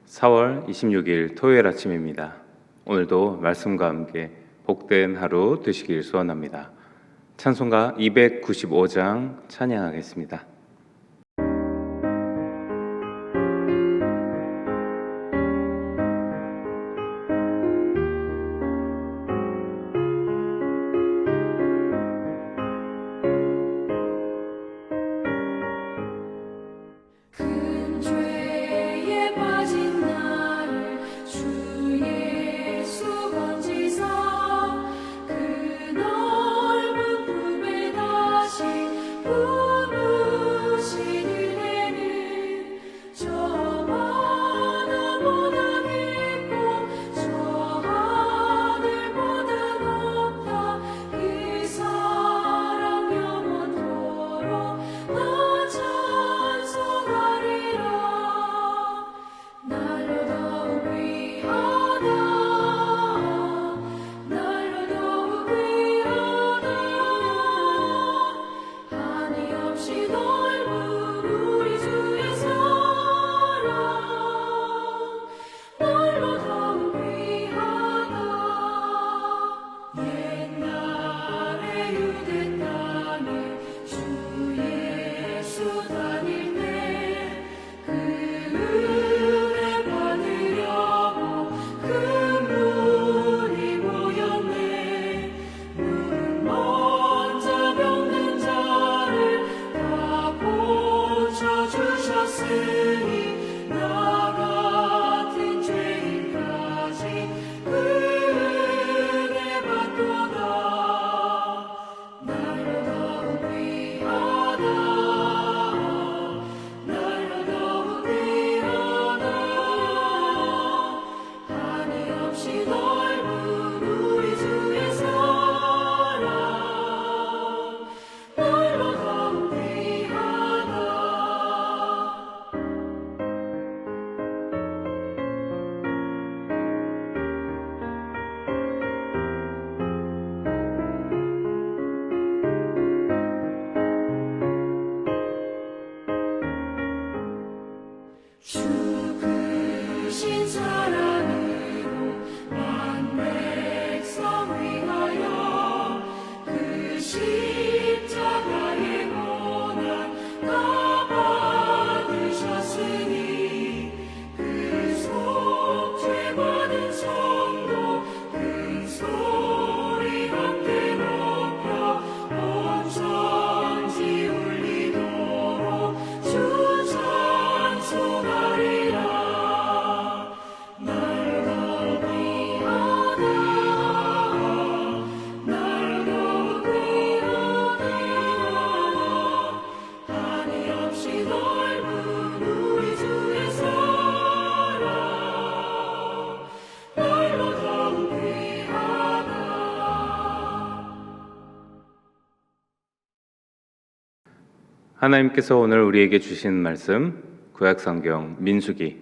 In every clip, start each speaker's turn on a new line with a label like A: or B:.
A: 4월 26일 토요일 아침입니다. 오늘도 말씀과 함께 복된 하루 되시길 소원합니다. 찬송가 295장 찬양하겠습니다. 하나님께서 오늘 우리에게 주신 말씀 구약성경 민수기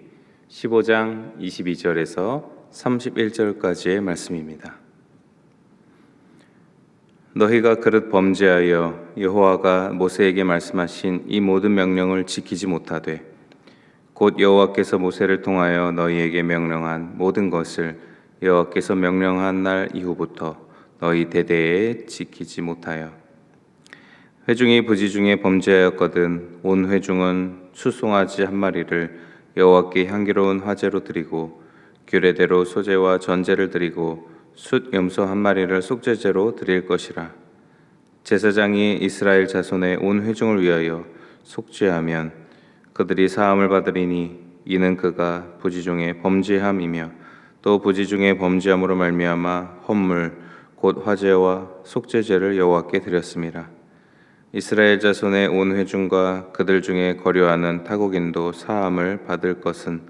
A: 15장 22절에서 31절까지의 말씀입니다. 너희가 그릇 범죄하여 여호와가 모세에게 말씀하신 이 모든 명령을 지키지 못하되 곧 여호와께서 모세를 통하여 너희에게 명령한 모든 것을 여호와께서 명령한 날 이후부터 너희 대대에 지키지 못하여 회중이 부지 중에 범죄하였거든 온 회중은 수송아지 한 마리를 여호와께 향기로운 화제로 드리고 규례대로 소제와 전제를 드리고 숫 염소 한 마리를 속죄제로 드릴 것이라. 제사장이 이스라엘 자손의 온 회중을 위하여 속죄하면 그들이 사함을 받으리니 이는 그가 부지 중에 범죄함이며 또 부지 중에 범죄함으로 말미암아 헌물 곧 화제와 속죄제를 여호와께 드렸음이라. 이스라엘 자손의 온 회중과 그들 중에 거류하는 타국인도 사함을 받을 것은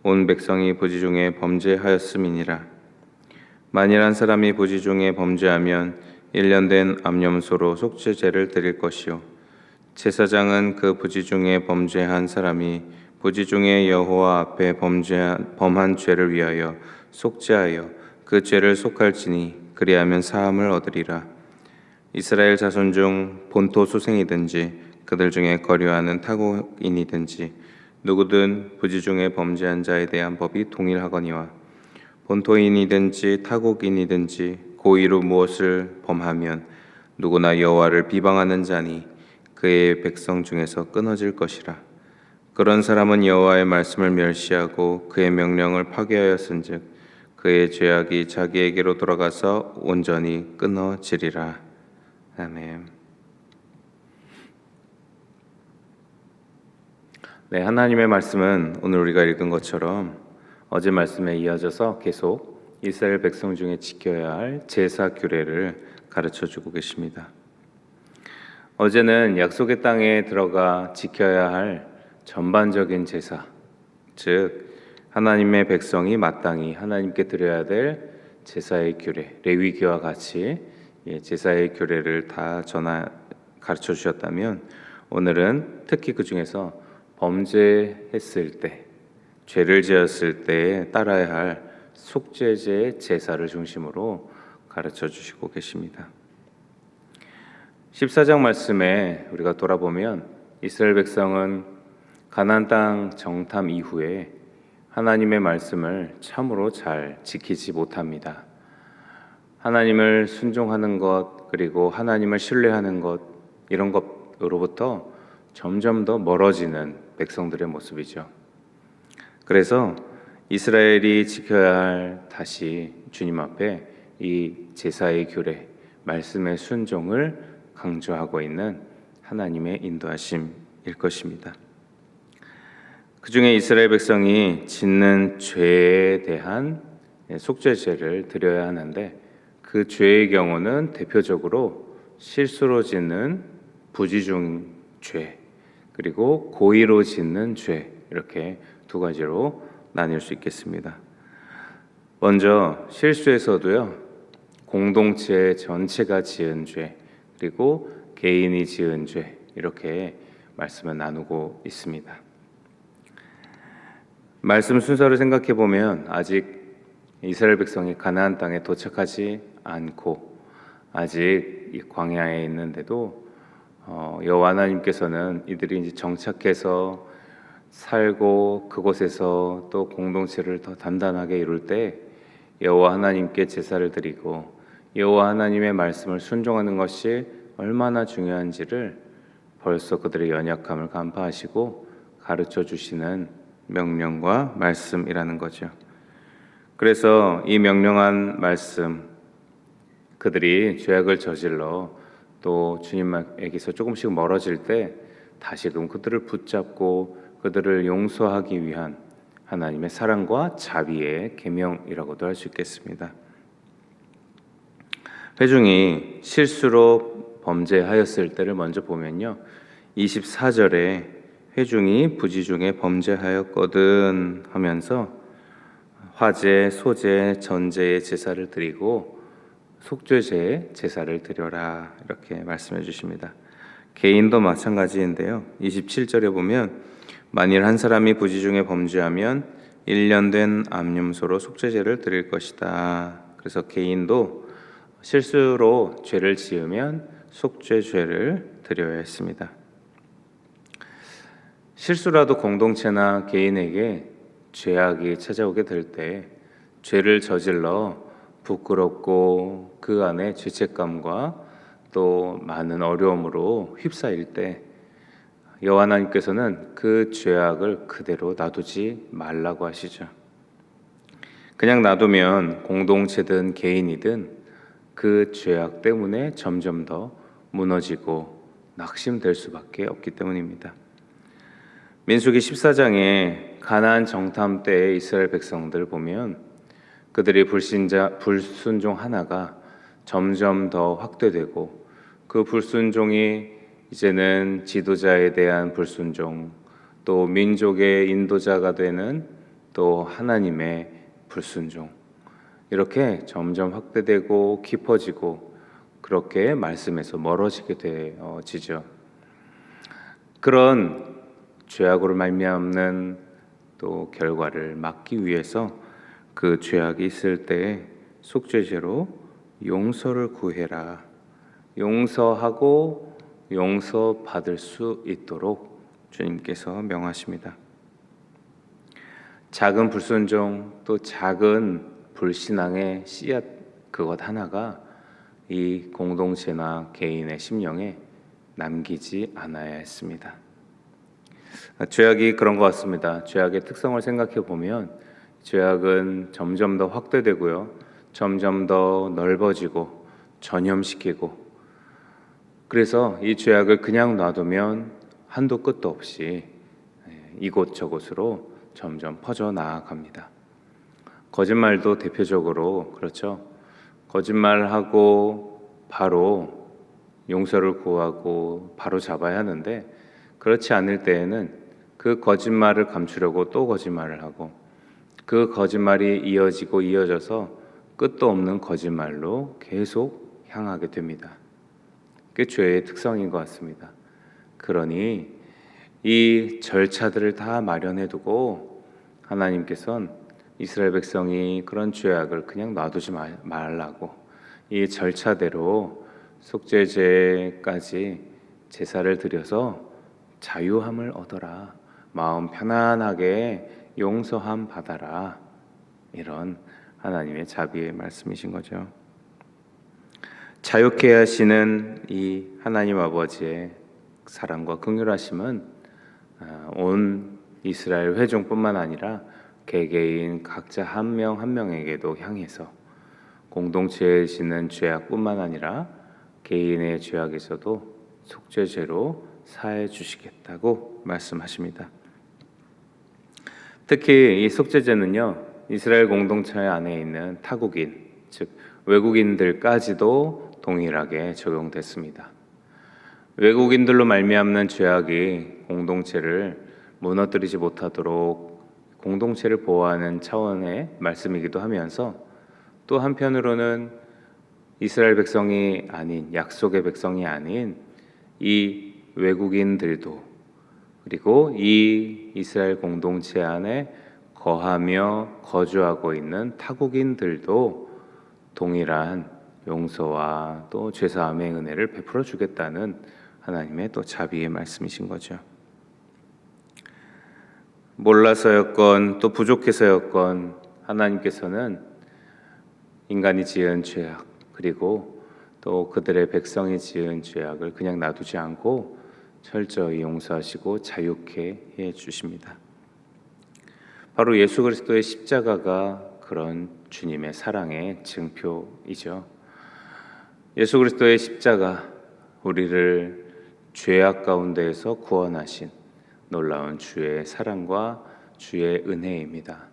A: 온 백성이 부지 중에 범죄하였음이니라. 만일 한 사람이 부지 중에 범죄하면 1년 된 암염소로 속죄제를 드릴 것이요 제사장은 그 부지 중에 범죄한 사람이 부지 중에 여호와 앞에 범한 죄를 위하여 속죄하여 그 죄를 속할지니 그리하면 사함을 얻으리라. 이스라엘 자손 중 본토 수생이든지 그들 중에 거류하는 타국인이든지 누구든 부지 중에 범죄한 자에 대한 법이 동일하거니와 본토인이든지 타국인이든지 고의로 무엇을 범하면 누구나 여호와를 비방하는 자니 그의 백성 중에서 끊어질 것이라. 그런 사람은 여호와의 말씀을 멸시하고 그의 명령을 파괴하였은즉 그의 죄악이 자기에게로 돌아가서 온전히 끊어지리라. 아멘. 네, 하나님의 말씀은 오늘 우리가 읽은 것처럼 어제 말씀에 이어져서 계속 이스라엘 백성 중에 지켜야 할 제사 규례를 가르쳐 주고 계십니다. 어제는 약속의 땅에 들어가 지켜야 할 전반적인 제사, 즉 하나님의 백성이 마땅히 하나님께 드려야 될 제사의 규례, 레위기와 같이 제사의 규례를 다 가르쳐 주셨다면, 오늘은 특히 그 중에서 범죄했을 때, 죄를 지었을 때 따라야 할 속죄제의 제사를 중심으로 가르쳐 주시고 계십니다. 14장 말씀에 우리가 돌아보면 이스라엘 백성은 가나안 땅 정탐 이후에 하나님의 말씀을 참으로 잘 지키지 못합니다. 하나님을 순종하는 것, 그리고 하나님을 신뢰하는 것, 이런 것으로부터 점점 더 멀어지는 백성들의 모습이죠. 그래서 이스라엘이 지켜야 할 다시 주님 앞에 이 제사의 규례, 말씀의 순종을 강조하고 있는 하나님의 인도하심일 것입니다. 그 중에 이스라엘 백성이 짓는 죄에 대한 속죄제를 드려야 하는데, 그 죄의 경우는 대표적으로 실수로 짓는 부지중 죄, 그리고 고의로 짓는 죄, 이렇게 두 가지로 나뉠 수 있겠습니다. 먼저 실수에서도요, 공동체 전체가 지은 죄, 그리고 개인이 지은 죄, 이렇게 말씀을 나누고 있습니다. 말씀 순서를 생각해 보면 아직 이스라엘 백성이 가나안 땅에 도착하지 않고 아직 이 광야에 있는데도 여호와 하나님께서는 이들이 이제 정착해서 살고 그곳에서 또 공동체를 더 단단하게 이룰 때 여호와 하나님께 제사를 드리고 여호와 하나님의 말씀을 순종하는 것이 얼마나 중요한지를 벌써 그들의 연약함을 간파하시고 가르쳐 주시는 명령과 말씀이라는 거죠. 그래서 이 명령한 말씀, 그들이 죄악을 저질러 또 주님에게서 조금씩 멀어질 때 다시금 그들을 붙잡고 그들을 용서하기 위한 하나님의 사랑과 자비의 계명이라고도 할 수 있겠습니다. 회중이 실수로 범죄하였을 때를 먼저 보면요, 24절에 회중이 부지 중에 범죄하였거든 하면서 화제, 소제, 전제의 제사를 드리고 속죄제의 제사를 드려라, 이렇게 말씀해 주십니다. 개인도 마찬가지인데요, 27절에 보면 만일 한 사람이 부지 중에 범죄하면 1년 된 암염소로 속죄제를 드릴 것이다. 그래서 개인도 실수로 죄를 지으면 속죄죄를 드려야 했습니다. 실수라도 공동체나 개인에게 죄악이 찾아오게 될 때 죄를 저질러 부끄럽고 그 안에 죄책감과 또 많은 어려움으로 휩싸일 때 여호와 하나님께서는 그 죄악을 그대로 놔두지 말라고 하시죠. 그냥 놔두면 공동체든 개인이든 그 죄악 때문에 점점 더 무너지고 낙심될 수밖에 없기 때문입니다. 민수기 14장에 가나안 정탐 때의 이스라엘 백성들 보면 그들이 불순종 하나가 점점 더 확대되고 그 불순종이 이제는 지도자에 대한 불순종, 또 민족의 인도자가 되는 또 하나님의 불순종, 이렇게 점점 확대되고 깊어지고 그렇게 말씀에서 멀어지게 되어지죠. 그런 죄악으로 말미암는 또 결과를 막기 위해서 그 죄악이 있을 때 속죄제로 용서를 구해라, 용서하고 용서받을 수 있도록 주님께서 명하십니다. 작은 불순종 또 작은 불신앙의 씨앗 그것 하나가 이 공동체나 개인의 심령에 남기지 않아야 했습니다. 죄악이 그런 것 같습니다. 죄악의 특성을 생각해 보면 죄악은 점점 더 확대되고요, 점점 더 넓어지고 전염시키고, 그래서 이 죄악을 그냥 놔두면 한도 끝도 없이 이곳저곳으로 점점 퍼져 나아갑니다. 거짓말도 대표적으로 그렇죠. 거짓말하고 바로 용서를 구하고 바로 잡아야 하는데, 그렇지 않을 때에는 그 거짓말을 감추려고 또 거짓말을 하고, 그 거짓말이 이어지고 이어져서 끝도 없는 거짓말로 계속 향하게 됩니다. 그게 죄의 특성인 것 같습니다. 그러니 이 절차들을 다 마련해 두고 하나님께서는 이스라엘 백성이 그런 죄악을 그냥 놔두지 말라고 이 절차대로 속죄제까지 제사를 드려서 자유함을 얻어라, 마음 편안하게 용서함 받아라, 이런 하나님의 자비의 말씀이신 거죠. 자유케 하시는 이 하나님 아버지의 사랑과 긍휼하심은 온 이스라엘 회중뿐만 아니라 개개인 각자 한 명 한 명에게도 향해서 공동체에 짓는 죄악뿐만 아니라 개인의 죄악에서도 속죄죄로 사해 주시겠다고 말씀하십니다. 특히 이 속죄죄는요, 이스라엘 공동체 안에 있는 타국인, 즉 외국인들까지도 동일하게 적용됐습니다. 외국인들로 말미암는 죄악이 공동체를 무너뜨리지 못하도록 공동체를 보호하는 차원의 말씀이기도 하면서, 또 한편으로는 이스라엘 백성이 아닌, 약속의 백성이 아닌 이 외국인들도, 그리고 이 이스라엘 공동체 안에 거하며 거주하고 있는 타국인들도 동일한 용서와 또 죄사함의 은혜를 베풀어 주겠다는 하나님의 또 자비의 말씀이신 거죠. 몰라서였건 또 부족해서였건 하나님께서는 인간이 지은 죄악, 그리고 또 그들의 백성이 지은 죄악을 그냥 놔두지 않고 철저히 용서하시고 자유케 해 주십니다. 바로 예수 그리스도의 십자가가 그런 주님의 사랑의 증표이죠. 예수 그리스도의 십자가, 우리를 죄악 가운데에서 구원하신 놀라운 주의 사랑과 주의 은혜입니다.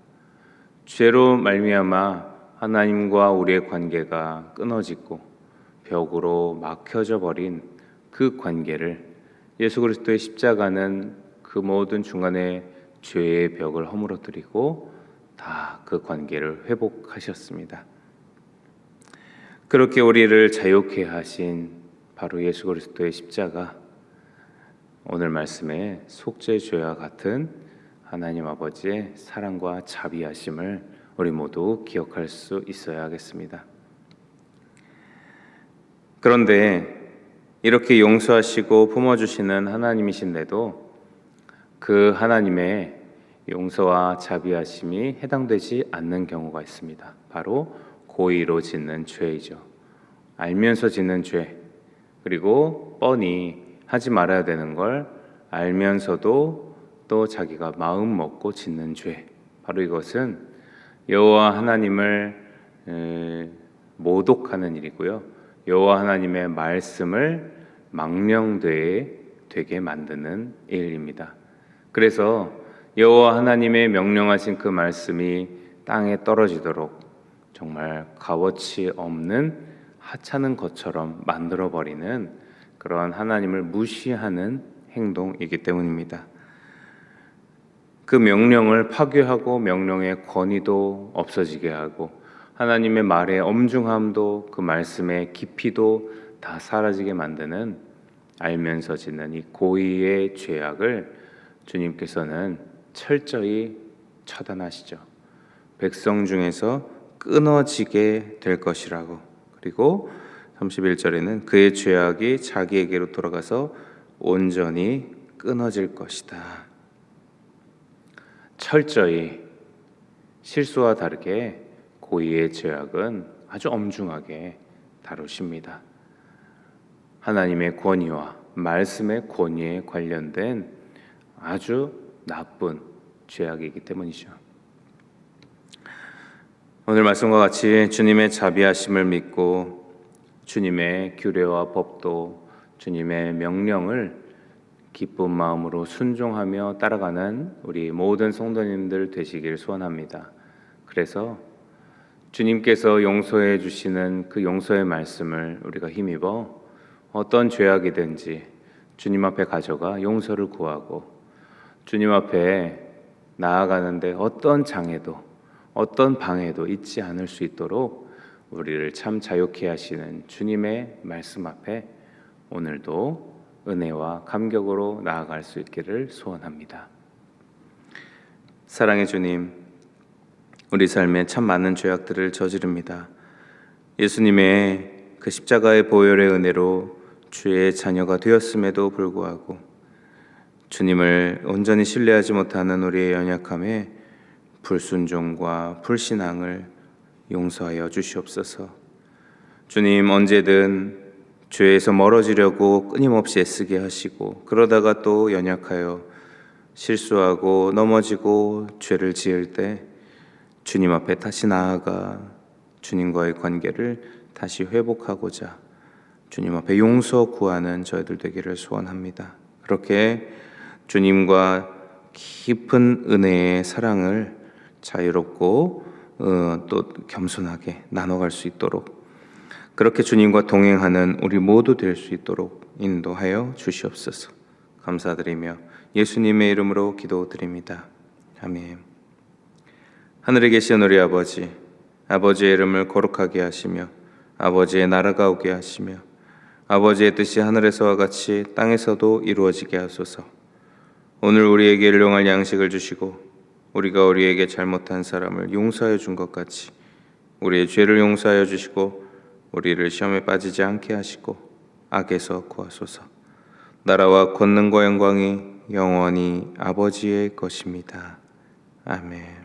A: 죄로 말미암아 하나님과 우리의 관계가 끊어지고 벽으로 막혀져 버린 그 관계를 예수 그리스도의 십자가는 그 모든 중간에 죄의 벽을 허물어뜨리고 다 그 관계를 회복하셨습니다. 그렇게 우리를 자유케 하신 바로 예수 그리스도의 십자가, 오늘 말씀에 속죄죄와 같은 하나님 아버지의 사랑과 자비하심을 우리 모두 기억할 수 있어야 하겠습니다. 그런데 이렇게 용서하시고 품어주시는 하나님이신데도 그 하나님의 용서와 자비하심이 해당되지 않는 경우가 있습니다. 바로 고의로 짓는 죄이죠. 알면서 짓는 죄, 그리고 뻔히 하지 말아야 되는 걸 알면서도 또 자기가 마음 먹고 짓는 죄, 바로 이것은 여호와 하나님을 모독하는 일이고요, 여호와 하나님의 말씀을 망령되게 만드는 일입니다. 그래서 여호와 하나님의 명령하신 그 말씀이 땅에 떨어지도록 정말 값어치 없는 하찮은 것처럼 만들어버리는 그런 하나님을 무시하는 행동이기 때문입니다. 그 명령을 파괴하고 명령의 권위도 없어지게 하고 하나님의 말의 엄중함도 그 말씀의 깊이도 다 사라지게 만드는 알면서 짓는 이 고의의 죄악을 주님께서는 철저히 처단하시죠. 백성 중에서 끊어지게 될 것이라고. 그리고 31절에는 그의 죄악이 자기에게로 돌아가서 온전히 끊어질 것이다. 철저히 실수와 다르게 고의의 죄악은 아주 엄중하게 다루십니다. 하나님의 권위와 말씀의 권위에 관련된 아주 나쁜 죄악이기 때문이죠. 오늘 말씀과 같이 주님의 자비하심을 믿고 주님의 규례와 법도 주님의 명령을 기쁜 마음으로 순종하며 따라가는 우리 모든 성도님들 되시길 소원합니다. 그래서 주님께서 용서해 주시는 그 용서의 말씀을 우리가 힘입어 어떤 죄악이든지 주님 앞에 가져가 용서를 구하고 주님 앞에 나아가는데 어떤 장애도 어떤 방해도 있지 않을 수 있도록 우리를 참 자유케 하시는 주님의 말씀 앞에 오늘도 은혜와 감격으로 나아갈 수 있기를 소원합니다. 사랑의 주님, 우리 삶에 참 많은 죄악들을 저지릅니다. 예수님의 그 십자가의 보혈의 은혜로 주의 자녀가 되었음에도 불구하고 주님을 온전히 신뢰하지 못하는 우리의 연약함에 불순종과 불신앙을 용서하여 주시옵소서. 주님, 언제든 죄에서 멀어지려고 끊임없이 애쓰게 하시고 그러다가 또 연약하여 실수하고 넘어지고 죄를 지을 때 주님 앞에 다시 나아가 주님과의 관계를 다시 회복하고자 주님 앞에 용서 구하는 저희들 되기를 소원합니다. 그렇게 주님과 깊은 은혜의 사랑을 자유롭고 또 겸손하게 나눠갈 수 있도록 그렇게 주님과 동행하는 우리 모두 될 수 있도록 인도하여 주시옵소서. 감사드리며 예수님의 이름으로 기도드립니다. 아멘. 하늘에 계신 우리 아버지, 아버지의 이름을 거룩하게 하시며 아버지의 나라가 오게 하시며 아버지의 뜻이 하늘에서와 같이 땅에서도 이루어지게 하소서. 오늘 우리에게 일용할 양식을 주시고 우리가 우리에게 잘못한 사람을 용서하여 준 것 같이 우리의 죄를 용서하여 주시고 우리를 시험에 빠지지 않게 하시고 악에서 구하소서. 나라와 권능과 영광이 영원히 아버지의 것입니다. 아멘.